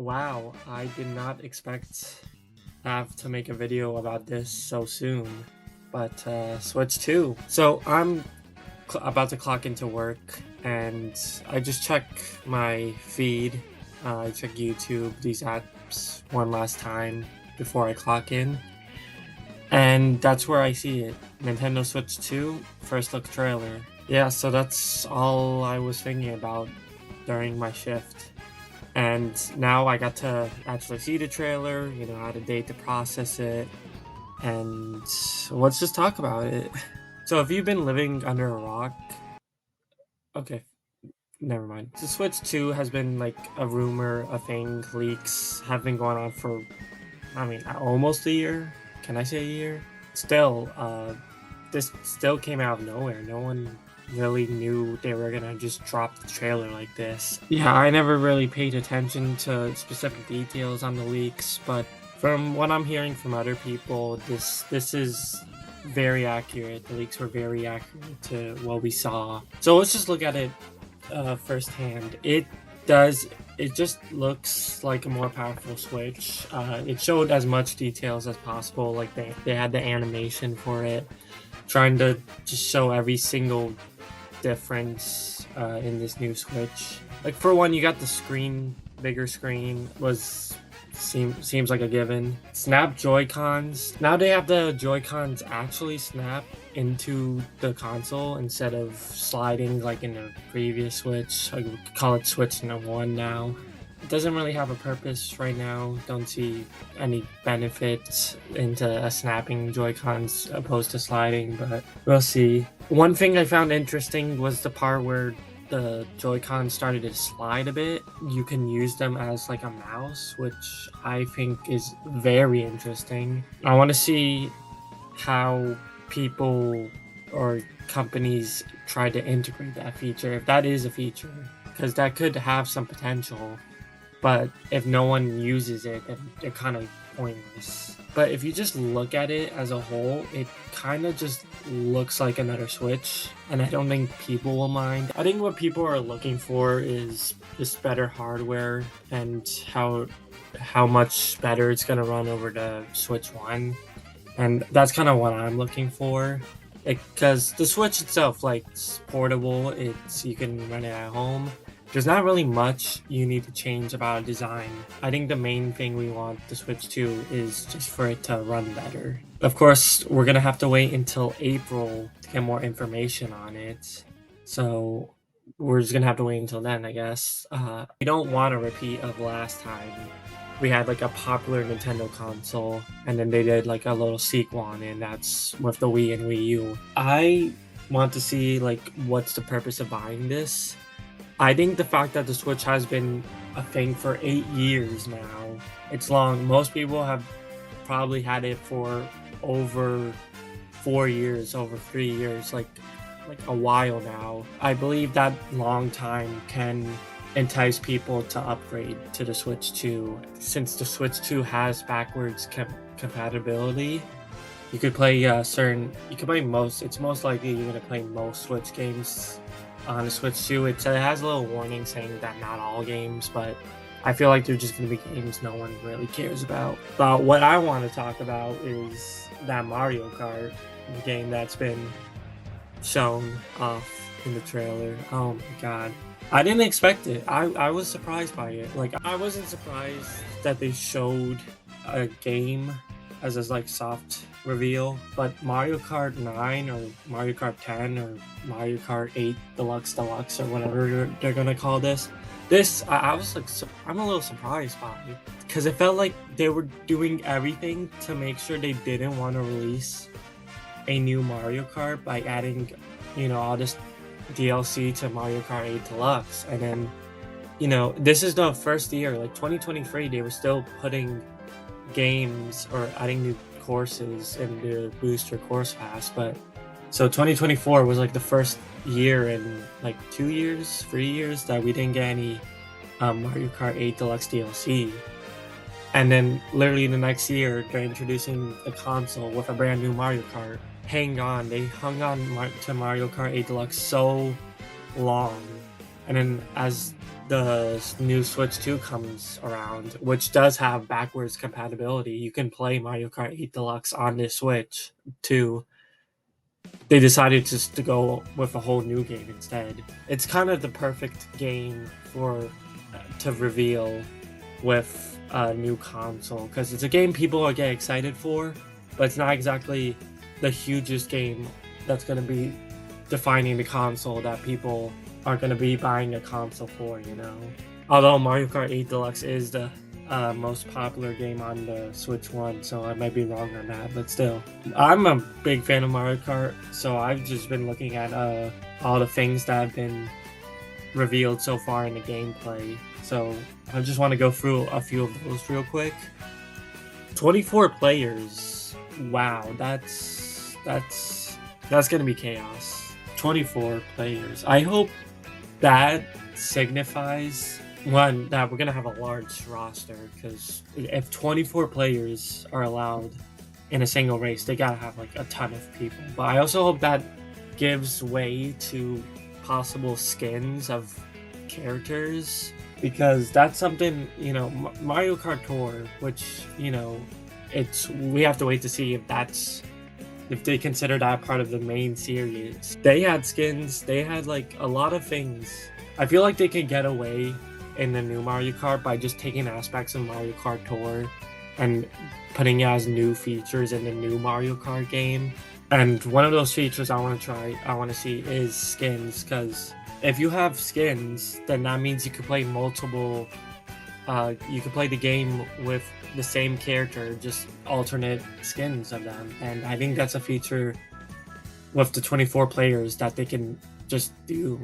Wow, I did not expect to have to make a video about this so soon, but Switch 2. So I'm about to clock into work, and I just check my feed. I check YouTube, these apps one last time before I clock in, and that's where I see it. Nintendo Switch 2 first look trailer. Yeah, so that's all I was thinking about during my shift. And now I got to actually see the trailer, I had a day to process it, and let's just talk about it. So, if you've been living under a rock, okay, never mind. The Switch 2 has been like a rumor, a thing, leaks have been going on for, almost a year. Can I say a year? Still, this still came out of nowhere. No one really knew they were gonna just drop the trailer like this. Yeah, I never really paid attention to specific details on the leaks, but from what I'm hearing from other people, this is very accurate. The leaks were very accurate to what we saw. So let's just look at it firsthand. It just looks like a more powerful Switch. It showed as much details as possible. Like they had the animation for it, trying to just show every single difference in this new Switch. Like for one, you got the screen, bigger screen seems like a given. Snap Joy-Cons. Now they have the Joy-Cons actually snap into the console instead of sliding like in the previous Switch. I would call it Switch number 1 now. It doesn't really have a purpose right now. Don't see any benefits into a snapping Joy-Cons opposed to sliding, but we'll see. One thing I found interesting was the part where the Joy-Con started to slide a bit. You can use them as like a mouse, which I think is very interesting. I want to see how people or companies try to integrate that feature, if that is a feature, because that could have some potential. But if no one uses it, then they're kind of pointless. But if you just look at it as a whole, it kind of just looks like another Switch, and I don't think people will mind. I think what people are looking for is just better hardware and how much better it's gonna run over the Switch 1, and that's kind of what I'm looking for. Because the Switch itself, like, it's portable, you can run it at home. There's not really much you need to change about design. I think the main thing we want the Switch 2 is just for it to run better. Of course, we're gonna have to wait until April to get more information on it. So we're just gonna have to wait until then, I guess. We don't want a repeat of last time. We had like a popular Nintendo console, and then they did like a little sequel on it, and that's with the Wii and Wii U. I want to see like what's the purpose of buying this. I think the fact that the Switch has been a thing for 8 years now, it's long. Most people have probably had it for over 4 years, over 3 years, like a while now. I believe that long time can entice people to upgrade to the Switch 2. Since the Switch 2 has backwards compatibility, you could play it's most likely you're gonna play most Switch games on the Switch 2. It has a little warning saying that not all games, but I feel like they're just going to be games no one really cares about. But what I want to talk about is that Mario Kart game that's been shown off in the trailer. Oh my god. I didn't expect it. I was surprised by it. Like, I wasn't surprised that they showed a game as a like soft reveal, but Mario Kart 9 or Mario Kart 10 or Mario Kart 8 Deluxe or whatever they're gonna call this. I was like, I'm a little surprised by it because it felt like they were doing everything to make sure they didn't want to release a new Mario Kart by adding, all this DLC to Mario Kart 8 Deluxe, and then, this is the first year, like 2023, they were still putting games or adding new courses in the booster course pass. But so 2024 was like the first year in like 3 years that we didn't get any Mario Kart 8 Deluxe DLC. And then literally the next year they're introducing the console with a brand new Mario Kart. They hung on to Mario Kart 8 Deluxe so long, And then as the new Switch 2 comes around, which does have backwards compatibility, you can play Mario Kart 8 Deluxe on the Switch 2. They decided just to go with a whole new game instead. It's kind of the perfect game for to reveal with a new console, because it's a game people are getting excited for, but it's not exactly the hugest game that's going to be defining the console that people are going to be buying a console for, you know? Although Mario Kart 8 Deluxe is the most popular game on the Switch 1, so I might be wrong on that, but still. I'm a big fan of Mario Kart, so I've just been looking at all the things that have been revealed so far in the gameplay. So I just want to go through a few of those real quick. 24 players. Wow, that's gonna be chaos. 24 players. I hope that signifies one, that we're gonna have a large roster, because if 24 players are allowed in a single race, they gotta have like a ton of people. But I also hope that gives way to possible skins of characters, because that's something, you know, Mario Kart Tour, which, you know, we have to wait to see if they consider that part of the main series. They had skins, they had like a lot of things. I feel like they could get away in the new Mario Kart by just taking aspects of Mario Kart Tour and putting it as new features in the new Mario Kart game. And one of those features I want to see is skins, because if you have skins, then that means you could play multiple, you could play the game with the same character, just alternate skins of them. And I think that's a feature with the 24 players that they can just do.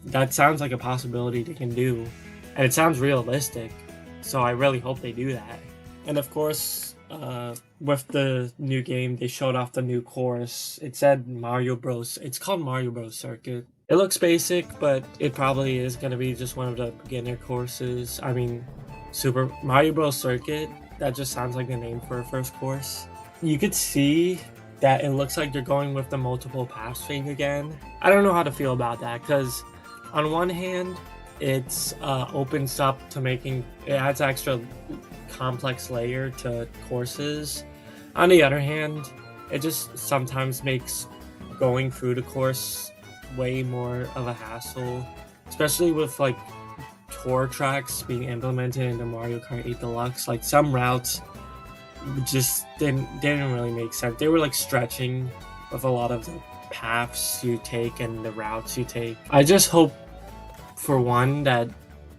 That sounds like a possibility they can do, and it sounds realistic, so I really hope they do that. And of course, with the new game, they showed off the new course. It said Mario Bros. It's called Mario Bros. Circuit. It looks basic, but it probably is going to be just one of the beginner courses. I mean, Super Mario Bros. Circuit, that just sounds like the name for a first course. You could see that it looks like they're going with the multiple paths thing again. I don't know how to feel about that, because on one hand, it's opens up to it adds extra complex layer to courses. On the other hand, it just sometimes makes going through the course way more of a hassle, especially with like tour tracks being implemented into Mario Kart 8 Deluxe. Like some routes just didn't really make sense. They were like stretching with a lot of the paths you take and the routes you take. I just hope, for one, that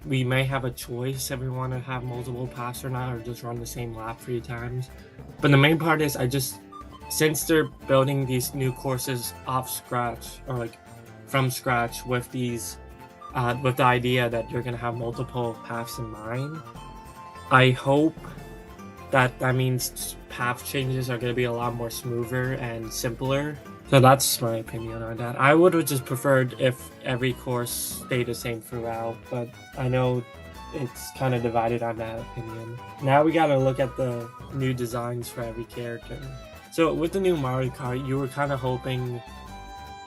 we may have a choice if we want to have multiple paths or not, or just run the same lap 3 times. But the main part is, since they're building these new courses off scratch, or like from scratch, with these with the idea that you're gonna have multiple paths in mind, I hope that means path changes are gonna be a lot more smoother and simpler. So that's my opinion on that. I would have just preferred if every course stayed the same throughout, but I know it's kind of divided on that opinion. Now we gotta look at the new designs for every character. So with the new Mario Kart, you were kind of hoping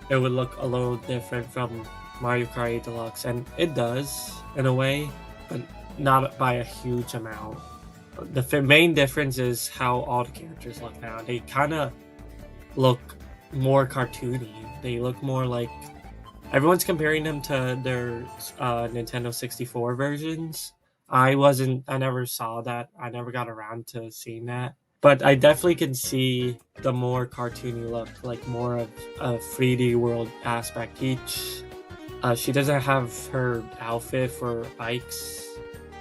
it would look a little different from Mario Kart 8 Deluxe, and it does in a way, but not by a huge amount. The main difference is how all the characters look now. They kind of look more cartoony. They look more like everyone's comparing them to their Nintendo 64 versions. I never saw that. I never got around to seeing that. But I definitely can see the more cartoony look, like more of a 3D world aspect. She doesn't have her outfit for bikes.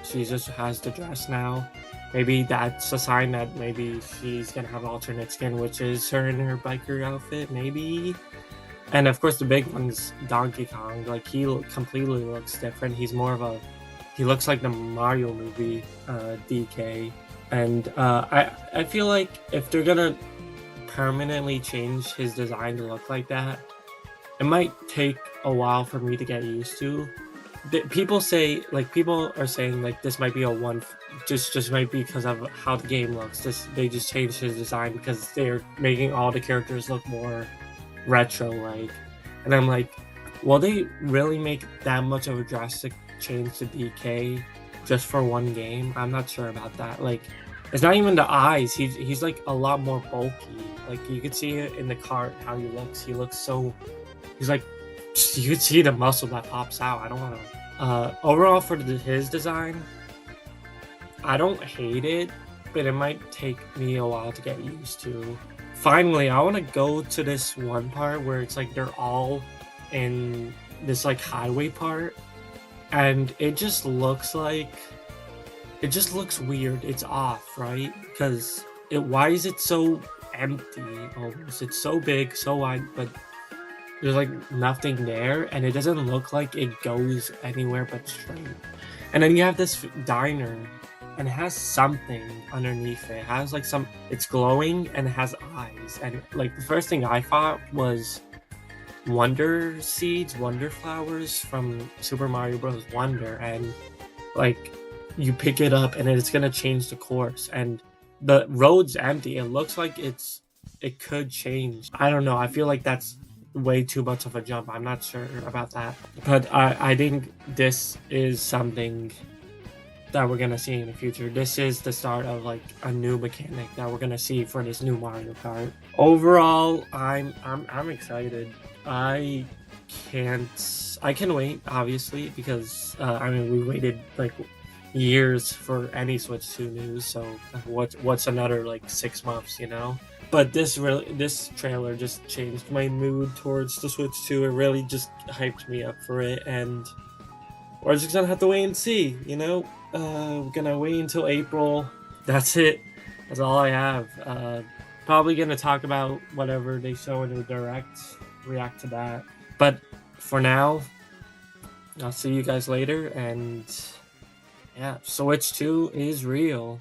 She just has the dress now. Maybe that's a sign that maybe she's gonna have alternate skin, which is her in her biker outfit, maybe. And of course, the big one's Donkey Kong. Like, he completely looks different. He looks like the Mario movie, DK. And I feel like if they're gonna permanently change his design to look like that, it might take a while for me to get used to. People are saying like this might be just might be because of how the game looks. They just changed his design because they're making all the characters look more retro like. And I'm like, will they really make that much of a drastic change to DK just for one game? I'm not sure about that. Like, it's not even the eyes. He's like a lot more bulky. Like you could see it in the cart how he looks. He looks so. He's like, you could see the muscle that pops out. I don't want to. Overall for his design, I don't hate it, but it might take me a while to get used to. Finally, I want to go to this one part where it's like they're all in this like highway part, and it just looks like it just looks weird. It's off, right? Because why is it so empty almost? It's so big, so wide, but there's like nothing there, and it doesn't look like it goes anywhere but straight. And then you have this diner, and it has something underneath it. It has like it's glowing and it has eyes. And like the first thing I thought was Wonder Seeds, Wonder Flowers from Super Mario Bros. Wonder, and like you pick it up and it's gonna change the course. And the road's empty. It looks like it could change. I don't know. I feel like that's way too much of a jump. I'm not sure about that, but I think this is something that we're gonna see in the future. This is the start of like a new mechanic that we're gonna see for this new Mario Kart. Overall, I'm excited. I can wait, obviously, because I mean we waited like years for any Switch 2 news, so what's another like 6 months, you know? But this trailer just changed my mood towards the Switch 2. It really just hyped me up for it, and we're just gonna have to wait and see, you know? We're gonna wait until April. That's it. That's all I have. Probably gonna talk about whatever they show in the direct, react to that. But for now, I'll see you guys later, and yeah, Switch 2 is real.